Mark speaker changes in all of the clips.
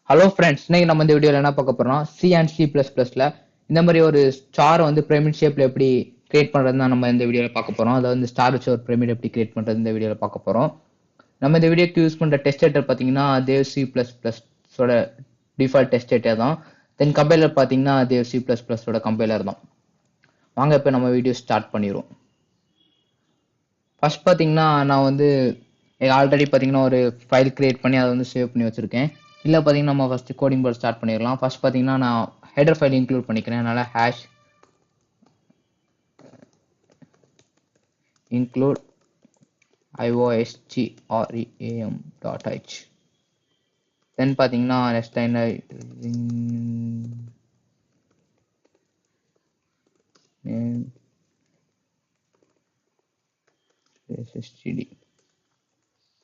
Speaker 1: Hello friends, இன்னைக்கு நம்ம இந்த வீடியோல என்ன பார்க்க போறோம்னா சி அண்ட் சி பிளஸ் பிளஸ்ல இந்த மாதிரி ஒரு ஸ்டார் வந்து பிரமிட் ஷேப்ல எப்படி கிரியேட் பண்றது தான் நம்ம இந்த வீடியோல பார்க்க போறோம். அதாவது வந்து ஸ்டார் வச்சு ஒரு பிரமிட் எப்படி கிரியேட் பண்றது இந்த வீடியோல பார்க்க போறோம். நம்ம இந்த வீடியோக்கு யூஸ் பண்ற டெஸ்ட் டேட்டர் பாத்தீங்கன்னா தேவ் சி பிளஸ் பிளஸோட டிஃபால்ட் டெஸ்ட் டேட்டர் தான். தென் கம்பைலர் பாத்தீங்கன்னா தேவ் சி பிளஸ் பிளஸோட கம்பைலர் தான். வாங்க இப்போ நம்ம வீடியோ ஸ்டார்ட் பண்ணிடுவோம். ஃபர்ஸ்ட் பாத்தீங்கன்னா நான் வந்து ஆல்ரெடி பாத்தீங்கன்னா ஒரு ஃபைல் கிரியேட் பண்ணி அதை வந்து சேவ் பண்ணி வச்சிருக்கேன். இல்ல பாத்தீங்கன்னா நம்ம ஃபர்ஸ்ட் கோடிங் போர்ட் ஸ்டார்ட் பண்ணிடலாம். ஃபர்ஸ்ட் பாத்தீங்கன்னா நான் ஹெடர் ஃபைல் இன்க்ளூட் பண்ணிக்கிறேன். அதனால ஹேஷ் include iostream.h. தென் பாத்தீங்கன்னா நெக்ஸ்ட் லைன்ல std.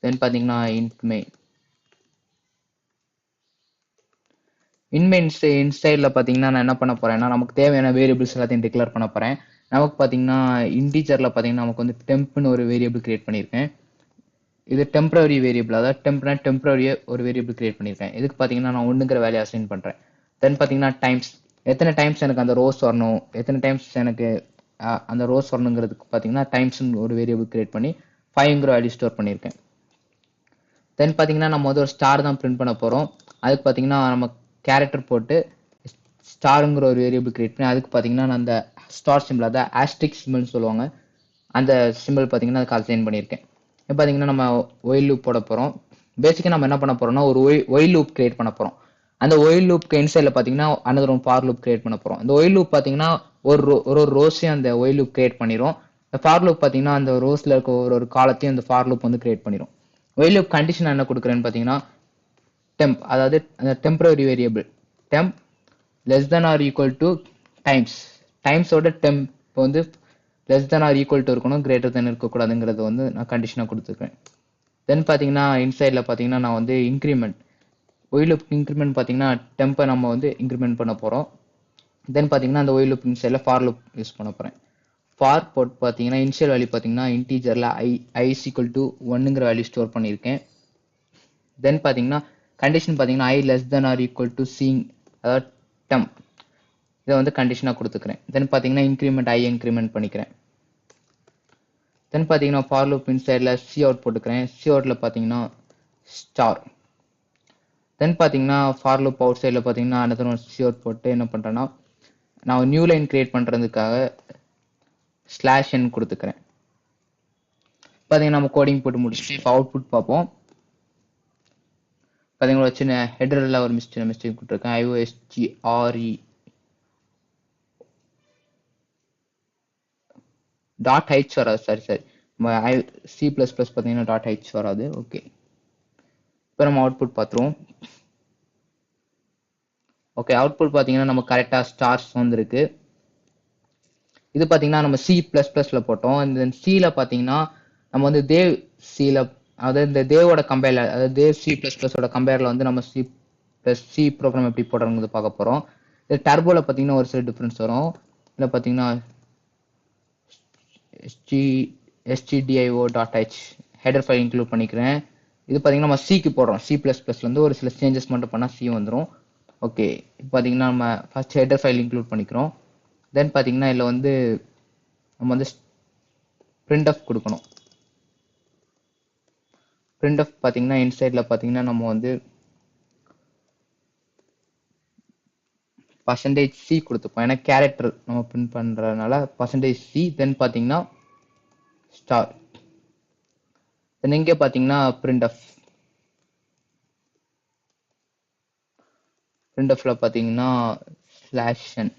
Speaker 1: தென் பாத்தீங்கன்னா int main. இன்சைட்ல பாத்தீங்கன்னா நான் என்ன பண்ண போறேன்னா நமக்கு தேவையான வேரியபிள்ஸ் எல்லாத்தையும் டிக்ளேர் பண்ண போறேன். நமக்கு பாத்தீங்கன்னா இன்டீஜர்ல பாத்தீங்கன்னா நமக்கு வந்து டெம்ப்னு ஒரு வேரியபிள் கிரியேட் பண்ணியிருக்கேன். இது டெம்பரரி வேரியபிள், அதாவது டெம்பரரி ஒரு வேரியபிள் கிரியேட் பண்ணியிருக்கேன். இதுக்கு பாத்தீங்கன்னா நான் ஒண்ணுங்கிற வேல்யூ அசைன் பண்றேன். தென் பாத்தீங்கன்னா டைம்ஸ், எத்தனை டைம்ஸ் எனக்கு அந்த ரோஸ் வரணும், எத்தனை டைம்ஸ் எனக்கு அந்த ரோஸ் வரணுங்கிறதுக்கு பாத்தீங்கன்னா டைம்ஸ் ஒரு வேரியபிள் கிரியேட் பண்ணி 5ங்கிற வேல்யூ ஸ்டோர் பண்ணியிருக்கேன். தென் பாத்தீங்கன்னா நம்ம வந்து ஒரு ஸ்டார் தான் பிரிண்ட் பண்ண போறோம். அதுக்கு பாத்தீங்கன்னா நம்ம கேரக்டர் போட்டு ஸ்டாருங்கிற ஒரு வேரியபிள் கிரியேட் பண்ணி அதுக்கு பாத்தீங்கன்னா நான் அந்த ஸ்டார் சிம்பிள், அதாவது ஆஸ்ட்ரிக் சிம்பிள்னு சொல்லுவாங்க, அந்த சிம்பிள் பாத்தீங்கன்னா அதுக்கு அசைன் பண்ணியிருக்கேன். இப்போ பாத்தீங்கன்னா நம்ம ஒயில் லூப் போட போறோம். பேசிக்கா நம்ம என்ன பண்ண போறோம்னா ஒரு ஒயில் லூப் கிரியேட் பண்ண போறோம். அந்த ஒயில் லூப்க்கு இன்சைட்ல பாத்தீங்கன்னா another ஒரு ஃபார் லூப் கிரியேட் பண்ண போறோம். இந்த ஒயில் லூப் பாத்தீங்கன்னா ஒரு ரோஸையும் அந்த ஒயில் லூப் கிரியேட் பண்ணிரும். இந்த ஃபார் லூப் பாத்தீங்கன்னா அந்த ரோஸ்ல இருக்க ஒரு காலத்தையும் இந்த ஃபார் லூப் வந்து கிரியேட் பண்ணிரும். ஒயில் லூப் கண்டிஷன் என்ன கொடுக்குறேன்னு பாத்தீங்கன்னா temp, அதாவது அந்த temporary variable temp less than or equal to times, டைம்ஸோட temp வந்து less than or equal to இருக்கணும், கிரேட்டர் than இருக்கக்கூடாதுங்கிறது வந்து நான் கண்டிஷனா கொடுத்துருக்கேன். தென் பாத்தீங்கன்னா இன்சைட்ல பாத்தீங்கன்னா நான் வந்து இன்க்ரிமெண்ட், ஒயில் லூப் இன்க்ரிமெண்ட் பாத்தீங்கன்னா டெம்பை நம்ம வந்து இன்க்ரிமெண்ட் பண்ண போறோம். தென் பாத்தீங்கன்னா அந்த ஒயில் லூப் இன்சைட்ல ஃபார் லூப் யூஸ் பண்ண போறேன். ஃபார் போட் பாத்தீங்கன்னா இனிஷியல் வேல்யூ பாத்தீங்கன்னா இன்டீஜர்ல i is equal to 1ங்கிற வேல்யூ ஸ்டோர் பண்ணியிருக்கேன். தென் பாத்தீங்கன்னா கண்டிஷன் பாத்தீங்கன்னா i less than or equal to c, அதாவது temp, இதை வந்து கண்டிஷனா கொடுத்துக்கிறேன். தென் பாத்தீங்கன்னா இன்க்ரிமெண்ட் i இன்க்ரிமெண்ட் பண்ணிக்கிறேன். தென் பாத்தீங்கன்னா ஃபார் லூப் இன்சைட்ல சி அவுட் போட்டுக்கிறேன். சி அவுட்ல பாத்தீங்கன்னா ஸ்டார். தென் பாத்தீங்கன்னா ஃபார் லூப் அவுட் சைட்ல பாத்தீங்கன்னா another சி அவுட் போட்டு என்ன பண்றேன்னா நான் நியூ லைன் கிரியேட் பண்றதுக்காக /n கொடுத்துக்கிறேன். பாத்தீங்கன்னா நம்ம கோடிங் போட்டு முடிச்சுட்டு இப்போ அவுட்புட் பார்ப்போம். பாத்தீங்கன்னா ஒரு சின்ன ஹெடர்ல ஒரு மிஸ்டேக் கொடுத்துருக்கேன். iostream.h வராது, சரி சி பிளஸ் பிளஸ் பாத்தீங்கன்னா .h வராது. ஓகே, இப்போ நம்ம அவுட்புட் பார்த்துருவோம். ஓகே, அவுட்புட் பாத்தீங்கன்னா நம்ம கரெக்டா ஸ்டார்ஸ் வந்திருக்கு. இது பாத்தீங்கன்னா நம்ம சி பிளஸ் பிளஸ்ல போட்டோம். இந்த சில பாத்தீங்கன்னா நம்ம வந்து தேவ் சில, அதாவது இந்த தேவோட கம்பைலர், அதாவது தேவ் சி பிளஸ் பிளஸோட கம்பைலர்ல வந்து நம்ம சி ப்ரோக்ராம் எப்படி போடுறது பார்க்க போறோம். இது டர்போல பாத்தீங்கன்னா ஒரு சில டிஃபரன்ஸ் வரும். இதுல பாத்தீங்கன்னா stdio.h ஹெடர் ஃபைல் இன்க்ளூட் பண்ணிக்கிறேன். இது பாத்தீங்கன்னா நம்ம சிக்கு போடுறோம். சி பிளஸ் பிளஸ்ல வந்து ஒரு சில சேஞ்சஸ் மட்டும் பண்ணா சி வந்துடும். ஓகே, இப்போ பாத்தீங்கன்னா நம்ம ஃபர்ஸ்ட் ஹெடர் ஃபைல் இன்க்ளூட் பண்ணிக்கிறோம். தென் பாத்தீங்கன்னா இதுல வந்து நம்ம வந்து printf கொடுக்கணும். printf பாத்தீங்கன்னா இன்சைட்ல பாத்தீங்கன்னா நம்ம வந்து %c கொடுத்துப்போம். ஏன்னா கேரக்டர் நம்ம பிரிண்ட் பண்றதுனால %c. தென் பாத்தீங்கன்னா ஸ்டார். தென் இங்க பாத்தீங்கன்னா printfல பாத்தீங்கன்னா /n.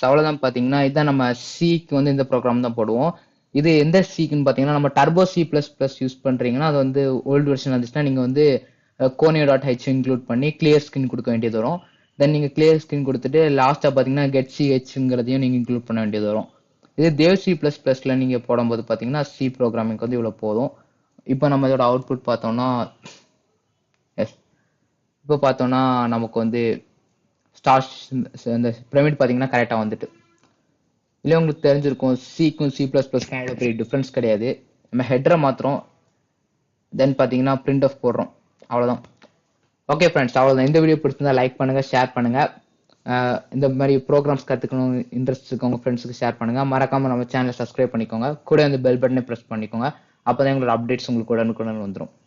Speaker 1: அவ்வளவுதான். பாத்தீங்கன்னா இதான் நம்ம சிக்கு வந்து இந்த ப்ரோக்ராம் தான் போடுவோம். இது எந்த சிக்குன்னு பாத்தீங்கன்னா நம்ம turbo C plus plus use பண்றீங்கன்னா அது வந்து ஓல்டு வெர்ஷன் வந்துச்சுன்னா நீங்க வந்து conio.h இன்க்ளூட் பண்ணி கிளியர் ஸ்கிரீன் கொடுக்க வேண்டியது வரும். தென் நீங்க கிளியர் ஸ்கிரீன் கொடுத்துட்டு லாஸ்டா பாத்தீங்கன்னா கெட் chங்கிறதையும் நீங்க இன்க்ளூட் பண்ண வேண்டியது வரும். இது தேவ் சி பிளஸ் பிளஸ்ல நீங்க போடும்போது பாத்தீங்கன்னா சி ப்ரோக்ராமிங் வந்து இவ்வளவு போதும். இப்போ நம்ம இதோட அவுட்புட் பார்த்தோம்னா இப்போ பார்த்தோம்னா நமக்கு வந்து ஸ்டார் இந்த பிரமிட் பாத்தீங்கன்னா கரெக்டா வந்துட்டு. இல்ல உங்களுக்கு தெரிஞ்சிருக்கும் சிக்கும் சி பிளஸ் பிளஸ்க்கும் அவ்வளோ பெரிய டிஃபரன்ஸ் கிடையாது. நம்ம ஹெட்டரை மாத்திரம் தென் பார்த்தீங்கன்னா பிரிண்ட் ஆஃப் போடுறோம். அவ்வளோதான். ஓகே ஃப்ரெண்ட்ஸ், அவ்வளோதான். இந்த வீடியோ பிடிச்சிருந்தா லைக் பண்ணுங்க, ஷேர் பண்ணுங்க. இந்த மாதிரி ப்ரோக்ராம்ஸ் கற்றுக்கணும் இன்ட்ரெஸ்ட் இருக்கு உங்கள் ஃப்ரெண்ட்ஸுக்கு ஷேர் பண்ணுங்க. மறக்காம நம்ம சேனலை சப்ஸ்கிரைப் பண்ணிக்கோங்க. கூட அந்த பெல் பட்டனை ப்ரெஸ் பண்ணிக்கோங்க. அப்போதான் எங்களோட அப்டேட்ஸ் உங்களுக்கு உடனுக்குடன் வந்துடும்.